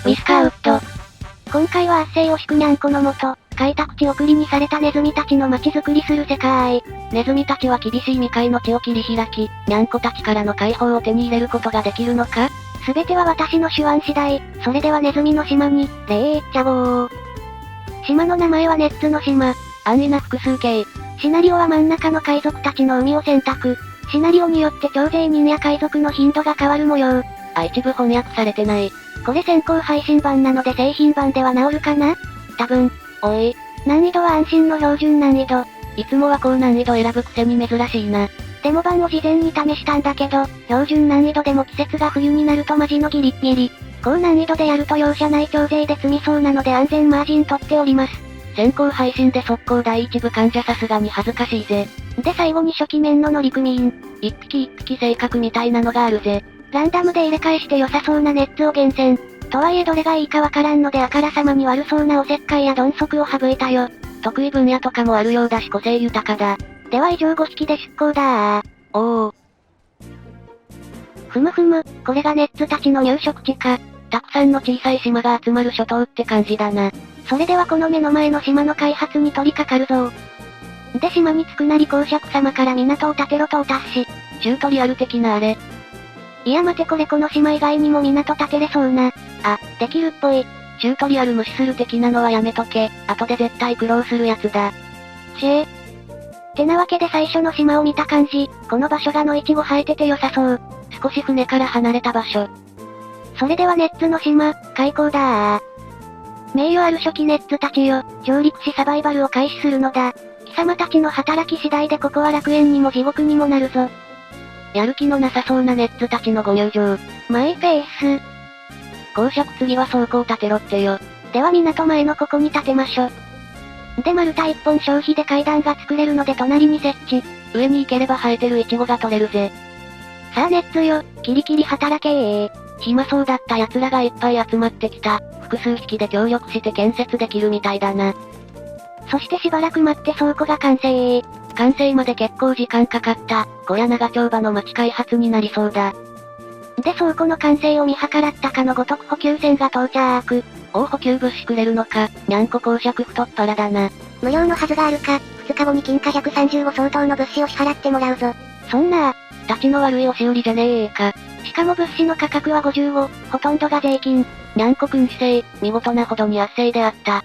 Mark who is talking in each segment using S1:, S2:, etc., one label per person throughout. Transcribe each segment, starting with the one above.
S1: ウィスカーウッド。今回は圧政を敷くにゃんこのもと、開拓地送りにされたネズミたちの街づくりする世界。
S2: ネズミたちは厳しい未開の地を切り開き、にゃんこたちからの解放を手に入れることができるのか？
S1: すべては私の手腕次第。それではネズミの島に、礼いっちゃおう。島の名前はネッツの島。
S2: 安易な複数形。
S1: シナリオは真ん中の海賊たちの海を選択。シナリオによって徴税人や海賊の頻度が変わる模様。
S2: 一部翻訳されてない。
S1: これ先行配信版なので製品版では治るかな？多分。
S2: おい。
S1: 難易度は安心の標準難易度。
S2: いつもは高難易度選ぶくせに珍しいな。
S1: デモ版を事前に試したんだけど、標準難易度でも季節が冬になるとマジのギリッギリ。高難易度でやると容赦ない徴税で積みそうなので安全マージン取っております。
S2: 先行配信で速攻第一部患者さすがに恥ずかしいぜ。
S1: で最後に初期面の乗組員。
S2: 一匹一匹性格みたいなのがあるぜ。
S1: ランダムで入れ替えして良さそうなネッツを厳選。とはいえどれがいいかわからんのであからさまに悪そうなおせっかいや鈍足を省いたよ。
S2: 得意分野とかもあるようだし個性豊かだ。
S1: では以上5匹で出航だー。
S2: おー。
S1: ふむふむ、これがネッツたちの入植地か。
S2: たくさんの小さい島が集まる諸島って感じだな。
S1: それではこの目の前の島の開発に取り掛かるぞ。で島に着くなり公爵様から港を建てろとお達し。
S2: チュートリアル的なあれ。
S1: いや待てこれこの島以外にも港建てれそうな。あ、できるっぽい。
S2: チュートリアル無視する的なのはやめとけ。後で絶対苦労するやつだ。
S1: てなわけで最初の島を見た感じ、この場所が野イチゴ生えてて良さそう。
S2: 少し船から離れた場所。
S1: それではネッツの島、開港だー。名誉ある初期ネッツたちよ、上陸しサバイバルを開始するのだ。貴様たちの働き次第でここは楽園にも地獄にもなるぞ。
S2: やる気のなさそうなネッツたちのご入場。
S1: マイペース。
S2: 公爵次は倉庫を建てろってよ。
S1: では港前のここに建てましょ。で丸太1本消費で階段が作れるので隣に設置。
S2: 上に行ければ生えてるイチゴが取れるぜ。
S1: さあネッツよ、キリキリ働けー。
S2: 暇そうだった奴らがいっぱい集まってきた。複数匹で協力して建設できるみたいだな。
S1: そしてしばらく待って倉庫が完成。
S2: 完成まで結構時間かかった。こりゃ長丁場の町開発になりそうだ。
S1: で倉庫の完成を見計らったかのごとく補給船が到着。
S2: 補給物資くれるのか、にゃんこ公爵太っ腹だな。
S1: 無料のはずがあるか、2日後に金貨135相当の物資を支払ってもらうぞ。そんな
S2: 立ちの悪い押し売りじゃねえか。
S1: しかも物資の価格は55、ほとんどが税金。
S2: にゃんこ君主制、見事なほどに圧政であった。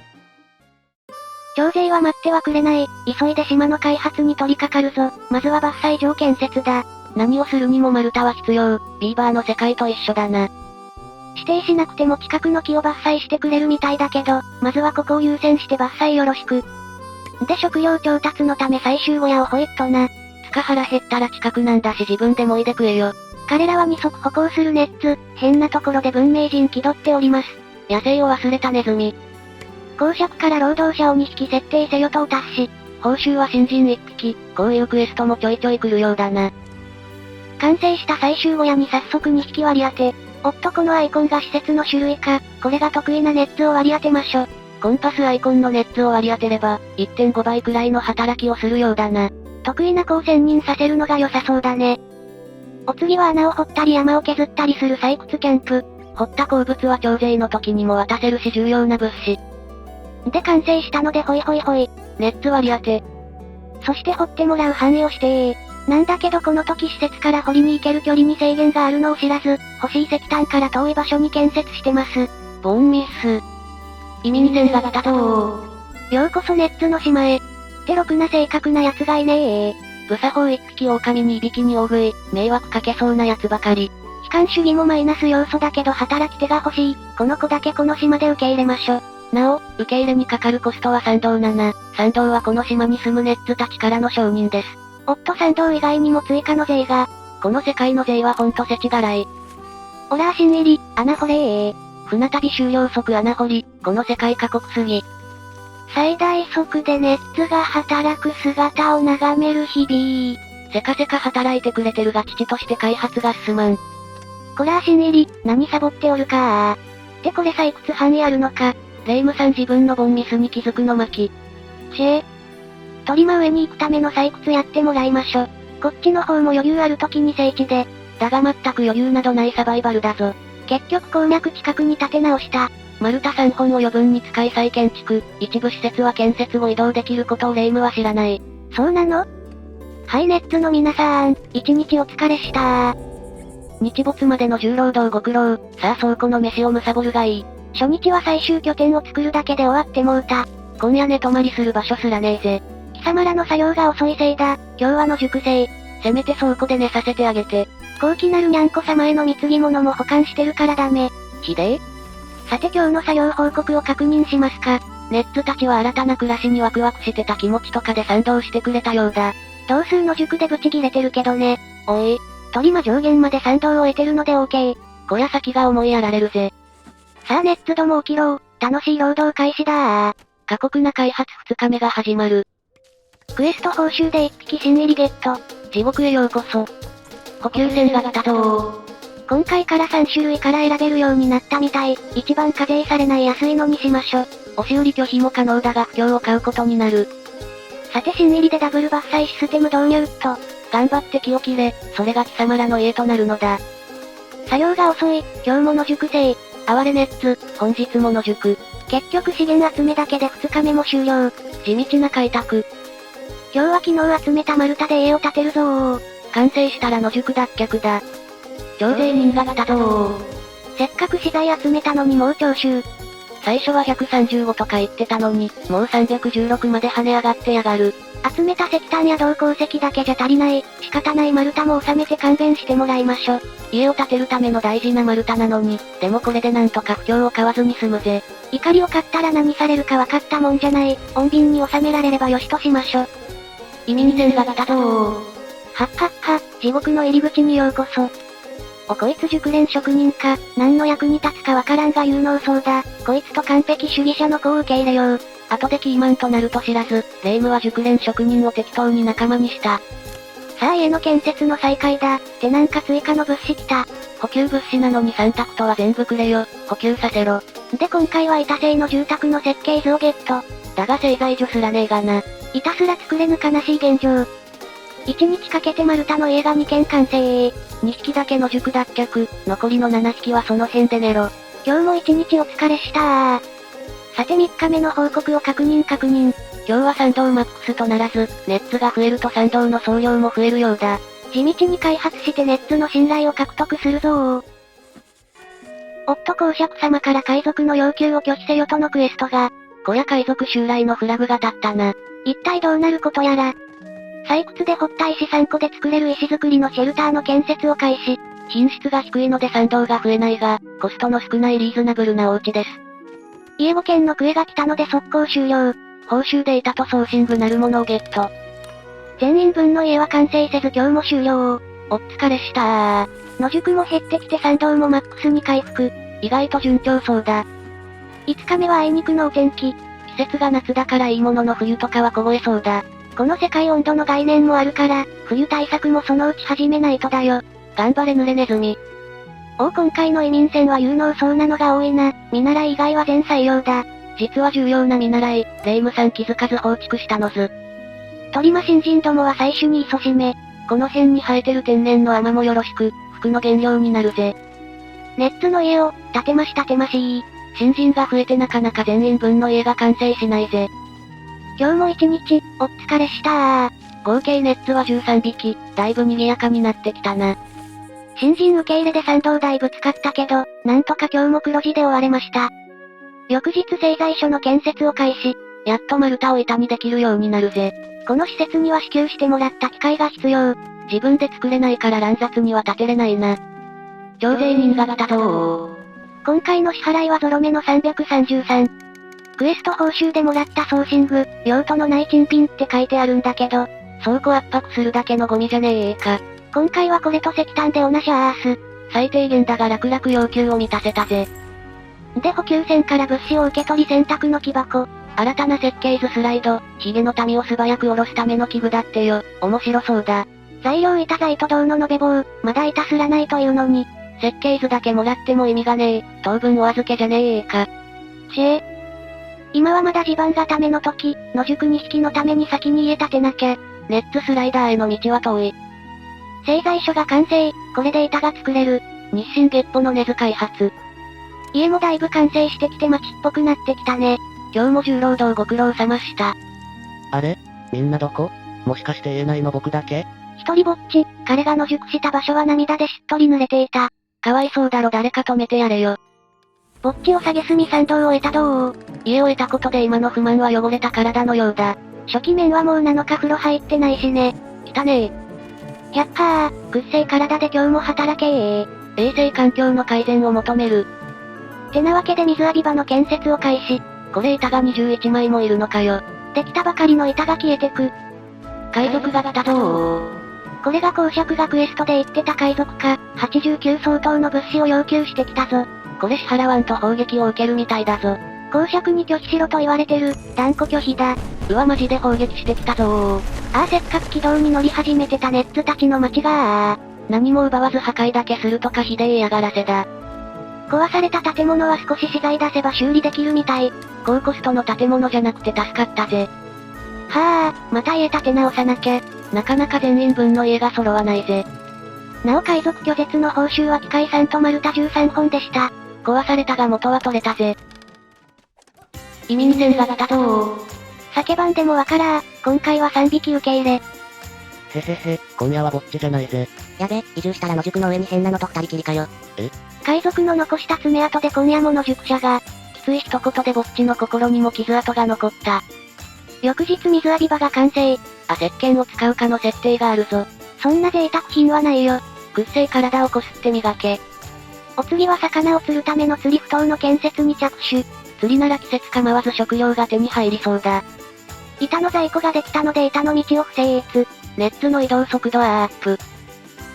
S1: 徴税は待ってはくれない。急いで島の開発に取り掛かるぞ。まずは伐採場建設だ。
S2: 何をするにも丸太は必要。ビーバーの世界と一緒だな。
S1: 指定しなくても近くの木を伐採してくれるみたいだけど、まずはここを優先して伐採よろしく。で食料調達のため最終小屋をホイットな。
S2: つか腹減ったら近くなんだし自分でもいで食えよ。
S1: 彼らは二足歩行するネッツ、変なところで文明人気取っております。
S2: 野生を忘れたネズミ。
S1: 公爵から労働者を2匹設定せよとお達し。
S2: 報酬は新人1匹、こういうクエストもちょいちょい来るようだな。
S1: 完成した最終小屋に早速2匹割り当て。おっとこのアイコンが施設の種類か、これが得意なネッツを割り当てましょ。
S2: コンパスアイコンのネッツを割り当てれば、1.5 倍くらいの働きをするようだな。
S1: 得意な子を専任させるのが良さそうだね。お次は穴を掘ったり山を削ったりする採掘キャンプ。
S2: 掘った鉱物は徴税の時にも渡せるし重要な物資。
S1: で完成したのでホイホイホイ。
S2: ネッツ割り当て。
S1: そして掘ってもらう範囲を指定。なんだけどこの時施設から掘りに行ける距離に制限があるのを知らず、欲しい石炭から遠い場所に建設してます。
S2: ボンミス。移民船が来たぞ
S1: ー。ようこそネッツの島へ。ってろくな正確な奴がいねえ。
S2: ブサ砲1匹狼に2匹に大食い、迷惑かけそうな奴ばかり。
S1: 悲観主義もマイナス要素だけど働き手が欲しい。この子だけこの島で受け入れましょ。
S2: なお、受け入れにかかるコストは3銅7。3銅はこの島に住むネッツたちからの承認です。
S1: おっと3銅以外にも追加の税が。
S2: この世界の税はほんと世知辛い。
S1: オラー新入り、穴掘れー。
S2: 船旅終了即穴掘り、この世界過酷すぎ。
S1: 最大速でネッツが働く姿を眺める日々。
S2: せかせか働いてくれてるが父として開発が進まん。
S1: こら新入り、何サボっておるかー。ってこれ採掘範囲あるのか。
S2: レイムさん自分のボンミスに気づくの巻。
S1: 鳥間上に行くための採掘やってもらいましょ。こっちの方も余裕ある時に聖地で。
S2: だが全く余裕などないサバイバルだぞ。
S1: 結局鉱脈近くに建て直した。
S2: 丸太3本を余分に使い再建築、一部施設は建設後移動できることを霊夢は知らない。
S1: そうなの？はい、ネッツの皆さん、一日お疲れした
S2: 日没までの重労働ご苦労、さあ倉庫の飯を貪るがいい。
S1: 初日は最終拠点を作るだけで終わってもうた。
S2: 今夜寝泊まりする場所すらねえぜ。
S1: 貴様らの作業が遅いせいだ、今日は野宿せい。
S2: せめて倉庫で寝させてあげて。
S1: 高貴なるにゃんこ様への貢ぎ物も保管してるからダメ。
S2: ひでえ？
S1: さて今日の作業報告を確認しますか。
S2: ネッツたちは新たな暮らしにワクワクしてた気持ちとかで賛同してくれたようだ。
S1: 同数の塾でブチギレてるけどね。
S2: おい。
S1: トリマ上限まで賛同を得てるので OK。
S2: こりゃ先が思いやられるぜ。
S1: さあネッツども起きろ。楽しい労働開始だー。
S2: 過酷な開発2日目が始まる。
S1: クエスト報酬で1匹新入りゲット。
S2: 地獄へようこそ。補給船が来たぞー。
S1: 今回から3種類から選べるようになったみたい。一番課税されない安いのにしましょ。
S2: 押し売り拒否も可能だが不況を買うことになる。
S1: さて新入りでダブル伐採システム導入っと。
S2: 頑張って木を切れ、それが貴様らの家となるのだ。
S1: 作業が遅い、今日も野宿せい。
S2: 哀れネッツ、本日も野宿。
S1: 結局資源集めだけで2日目も終了。
S2: 地道な開拓。
S1: 今日は昨日集めた丸太で家を建てるぞー。
S2: 完成したら野宿脱却だ。徴税人が来たぞー。
S1: せっかく資材集めたのにもう徴収。
S2: 最初は135とか言ってたのに、もう316まで跳ね上がってやがる。
S1: 集めた石炭や銅鉱石だけじゃ足りない。仕方ない丸太も収めて勘弁してもらいましょ。
S2: 家を建てるための大事な丸太なのに、でもこれでなんとか不況を買わずに済むぜ。
S1: 怒りを買ったら何されるか分かったもんじゃない。穏便に収められればよしとしましょ。
S2: 移民船が来たぞー。
S1: はっはっは、地獄の入り口にようこそ。おこいつ熟練職人か、何の役に立つかわからんが有能そうだ。こいつと完璧主義者の子を受け入れよう。
S2: 後でキーマンとなると知らず、霊夢は熟練職人を適当に仲間にした。
S1: さあ家の建設の再開だ。ってなんか追加の物資来た。
S2: 補給物資なのに3択とは全部くれよ。補給させろ。
S1: で今回は板製の住宅の設計図をゲット。
S2: だが製材所すらねえがな。
S1: 板すら作れぬ悲しい現状。1日かけて丸太の家が2軒完成。
S2: 2匹だけの塾脱却、残りの7匹はその辺で寝ろ。
S1: 今日も1日お疲れしたー。さて3日目の報告を確認。
S2: 今日は賛同マックスとならず、ネッツが増えると賛同の総量も増えるようだ。
S1: 地道に開発してネッツの信頼を獲得するぞー。おっと公爵様から海賊の要求を拒否せよとのクエストが。
S2: こりゃ海賊襲来のフラグが立ったな。
S1: 一体どうなることやら。採掘で掘った石3個で作れる石造りのシェルターの建設を開始。
S2: 品質が低いので賛同が増えないが、コストの少ないリーズナブルなお家です。
S1: 家5軒のクエが来たので速攻終了。
S2: 報酬データと送信具なるものをゲット。
S1: 全員分の家は完成せず今日も終了。
S2: お疲れしたー。
S1: 野宿も減ってきて賛同もマックスに回復。
S2: 意外と順調そうだ。
S1: 5日目はあいにくのお天気。
S2: 季節が夏だからいいものの冬とかは凍えそうだ。
S1: この世界温度の概念もあるから、冬対策もそのうち始めないとだよ。
S2: 頑張れ濡れネズミ。
S1: 今回の移民船は有能そうなのが多いな。見習い以外は全採用だ。
S2: 実は重要な見習い、霊夢さん気づかず放逐したのず。
S1: トリマ新人どもは採取に勤しめ。
S2: この辺に生えてる天然の甘もよろしく、服の原料になるぜ。
S1: ネッツの家を、建てまし。
S2: 新人が増えてなかなか全員分の家が完成しないぜ。
S1: 今日も一日、お疲れしたー。
S2: 合計ネッツは13匹、だいぶ賑やかになってきたな。
S1: 新人受け入れで賛同だいぶ使ったけど、なんとか今日も黒字で終われました。翌日製材所の建設を開始。
S2: やっと丸太を板にできるようになるぜ。
S1: この施設には支給してもらった機械が必要。
S2: 自分で作れないから乱雑には建てれないな。徴税人が来たぞー。
S1: 今回の支払いはゾロ目の333。クエスト報酬でもらった送信具、用途のない珍品って書いてあるんだけど、
S2: 倉庫圧迫するだけのゴミじゃねえか。
S1: 今回はこれと石炭でおなしゃーす。
S2: 最低限だが楽々要求を満たせたぜ。
S1: で補給船から物資を受け取り洗濯の木箱。
S2: 新たな設計図スライド、ヒゲの民を素早く下ろすための器具だってよ。面白そうだ。
S1: 材料板材と銅の延べ棒、まだ板すらないというのに。
S2: 設計図だけもらっても意味がねえ。当分お預けじゃねえか。
S1: 今はまだ地盤固めの時、野宿2匹のために先に家建てなきゃ。
S2: ネッツスライダーへの道は遠い。
S1: 製材所が完成、これで板が作れる。
S2: 日進月歩の根津開発。
S1: 家もだいぶ完成してきて街っぽくなってきたね。
S2: 今日も重労働ご苦労様した。
S3: あれ？みんなどこ？もしかして言えないの僕だけ？
S1: 一人ぼっち、彼が野宿した場所は涙でしっとり濡れていた。
S2: かわいそうだろ誰か止めてやれよ。
S1: ぼっちを蔑み賛同を得たどう？
S2: 家を得たことで今の不満は汚れた体のようだ。
S1: 初期面はもう7日風呂入ってないしね。
S2: 汚ね
S1: ひゃっはー、くっせい体で今日も働けー。
S2: 衛生環境の改善を求める。
S1: てなわけで水浴び場の建設を開始。
S2: これ板が21枚もいるのかよ。
S1: できたばかりの板が消えてく。
S2: 海賊が来たぞー。
S1: これが公爵がクエストで言ってた海賊か、89相当の物資を要求してきたぞ。
S2: これ支払わんと砲撃を受けるみたいだぞ。
S1: 公爵に拒否しろと言われてる、断固拒否だ。
S2: うわマジで砲撃してきたぞー。
S1: せっかく軌道に乗り始めてたネッツたちの街が
S2: 何も奪わず破壊だけするとかひでえ嫌がらせだ。
S1: 壊された建物は少し資材出せば修理できるみたい。
S2: 高コストの建物じゃなくて助かったぜ。
S1: はあ、また家建て直さなきゃ。
S2: なかなか全員分の家が揃わないぜ。
S1: なお海賊拒絶の報酬は機械3と丸太13本でした。
S2: 壊されたが元は取れたぜ。移民船が来たぞー。
S1: 叫ばんでもわから今回は3匹受け入れ。
S3: へへへ、今夜はぼっちじゃないぜ。
S4: やべ、移住したら野宿の上に変なのと二人きりかよ。
S1: 海賊の残した爪痕で今夜も野宿者が。
S2: きつい一言でぼっちの心にも傷跡が残った。
S1: 翌日水浴び場が完成。
S2: 石鹸を使うかの設定があるぞ。
S1: そんな贅沢品はないよ。
S2: くっせい体をこすって磨け。
S1: お次は魚を釣るための釣り埠頭の建設に着手。
S2: 釣りなら季節構わず食料が手に入りそうだ。
S1: 板の在庫ができたので板の道を不整列。
S2: ネッツの移動速度はアップ。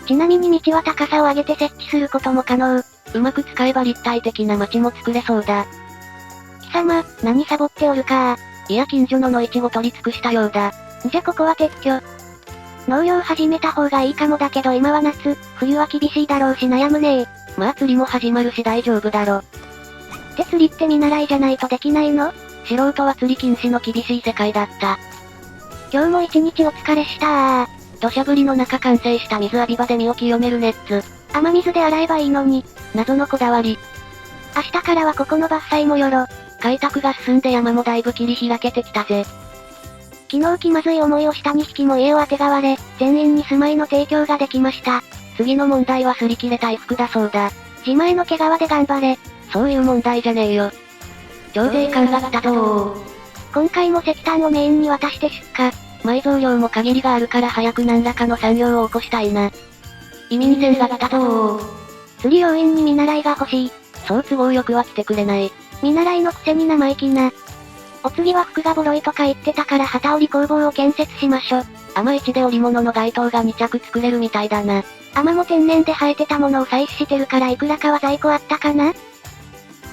S1: ちなみに道は高さを上げて設置することも可能。
S2: うまく使えば立体的な街も作れそうだ。
S1: 貴様、何サボっておるか
S2: いや近所の野市を取り尽くしたようだ。
S1: じゃここは撤去。農業始めた方がいいかもだけど今は夏、冬は厳しいだろうし悩むね
S2: まあ釣りも始まるし大丈夫だろ。
S1: って釣りって見習いじゃないとできないの？
S2: 素人は釣り禁止の厳しい世界だった。
S1: 今日も一日お疲れした
S2: 土砂降りの中完成した水浴び場で身を清めるネッツ。
S1: 雨水で洗えばいいのに。
S2: 謎のこだわり。
S1: 明日からはここの伐採もよろ。
S2: 開拓が進んで山もだいぶ切り開けてきたぜ。
S1: 昨日気まずい思いをした2匹も家をあてがわれ、全員に住まいの提供ができました。
S2: 次の問題は擦り切れた衣服だそうだ。
S1: 自前の毛皮で頑張れ。
S2: そういう問題じゃねえよ。徴税官が来たぞー。
S1: 今回も石炭をメインに渡して出荷。
S2: 埋蔵量も限りがあるから早く何らかの産業を起こしたいな。移民船が来たぞー。
S1: 釣り要員に見習いが欲しい。
S2: そう都合よくは来てくれない。
S1: 見習いのくせに生意気な。お次は服がボロいとか言ってたから旗織り工房を建設しましょ。
S2: 雨市で織物の街灯が2着作れるみたいだな。
S1: 雨も天然で生えてたものを採取してるからいくらかは在庫あったかな？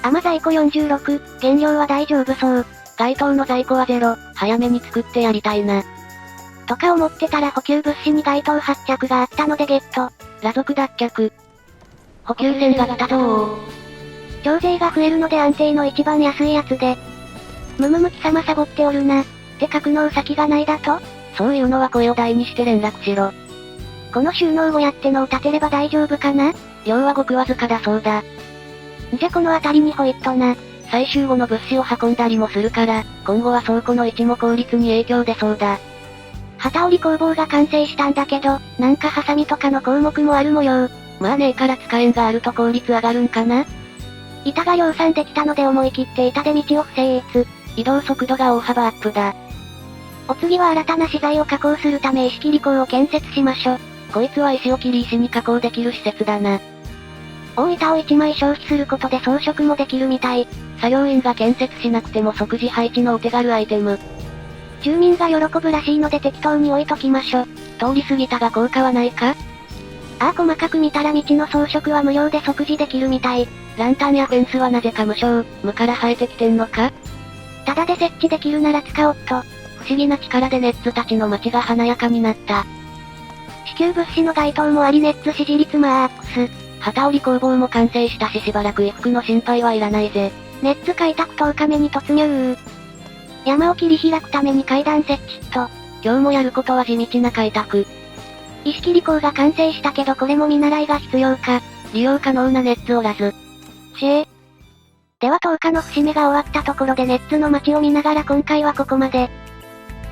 S1: 雨在庫46、原料は大丈夫そう。
S2: 街灯の在庫はゼロ、早めに作ってやりたいな。
S1: とか思ってたら補給物資に街灯8着があったのでゲット。
S2: 裸族脱却。補給船が来たぞー。
S1: 徴税が増えるので安定の一番安いやつで。むむむ貴様サボっておるな。って格納先がないだと？
S2: そういうのは声を大にして連絡しろ。
S1: この収納小屋ってのを建てれば大丈夫かな？
S2: 量はごくわずかだそうだ。
S1: じゃこの辺りにホイットな。
S2: 採集後の物資を運んだりもするから、今後は倉庫の位置も効率に影響出そうだ。
S1: 旗織り工房が完成したんだけど、なんかハサミとかの項目もある模様。
S2: まあねえから使えんがあると効率上がるんかな？
S1: 板が量産できたので思い切って板で道を不整列。
S2: 移動速度が大幅アップだ。
S1: お次は新たな資材を加工するため石切り工を建設しましょ。
S2: こいつは石を切り石に加工できる施設だな。
S1: 大板を1枚消費することで装飾もできるみたい。
S2: 作業員が建設しなくても即時配置のお手軽アイテム。
S1: 住民が喜ぶらしいので適当に置いときましょ。
S2: 通り過ぎたが効果はないか？
S1: 細かく見たら道の装飾は無料で即時できるみたい。
S2: ランタンやフェンスはなぜか無償、無から生えてきてんのか？
S1: ただで設置できるなら使おっと。
S2: 不思議な力でネッツたちの街が華やかになった。
S1: 支給物資の該当もありネッツ支持率マックス。
S2: 旗織り工房も完成したししばらく衣服の心配はいらないぜ。
S1: ネッツ開拓10日目に突入。山を切り開くために階段設置と。
S2: 今日もやることは地道な開拓。
S1: 石切り工が完成したけどこれも見習いが必要か。
S2: 利用可能なネッツおらず。
S1: では10日の節目が終わったところでネッツの街を見ながら今回はここまで。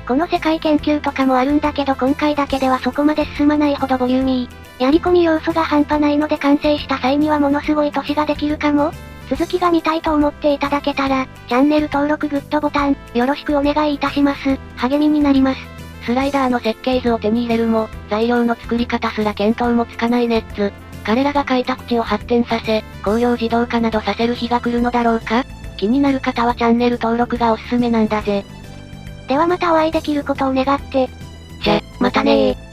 S1: この世界研究とかもあるんだけど今回だけではそこまで進まないほどボリューミー。やり込み要素が半端ないので完成した際にはものすごい年ができるかも。続きが見たいと思っていただけたら、チャンネル登録グッドボタン、よろしくお願いいたします。励みになります。
S2: スライダーの設計図を手に入れるも、材料の作り方すら見当もつかないネッツ。彼らが開拓地を発展させ、工業自動化などさせる日が来るのだろうか？気になる方はチャンネル登録がおすすめなんだぜ。
S1: ではまたお会いできることを願って。
S2: じゃ、またねー。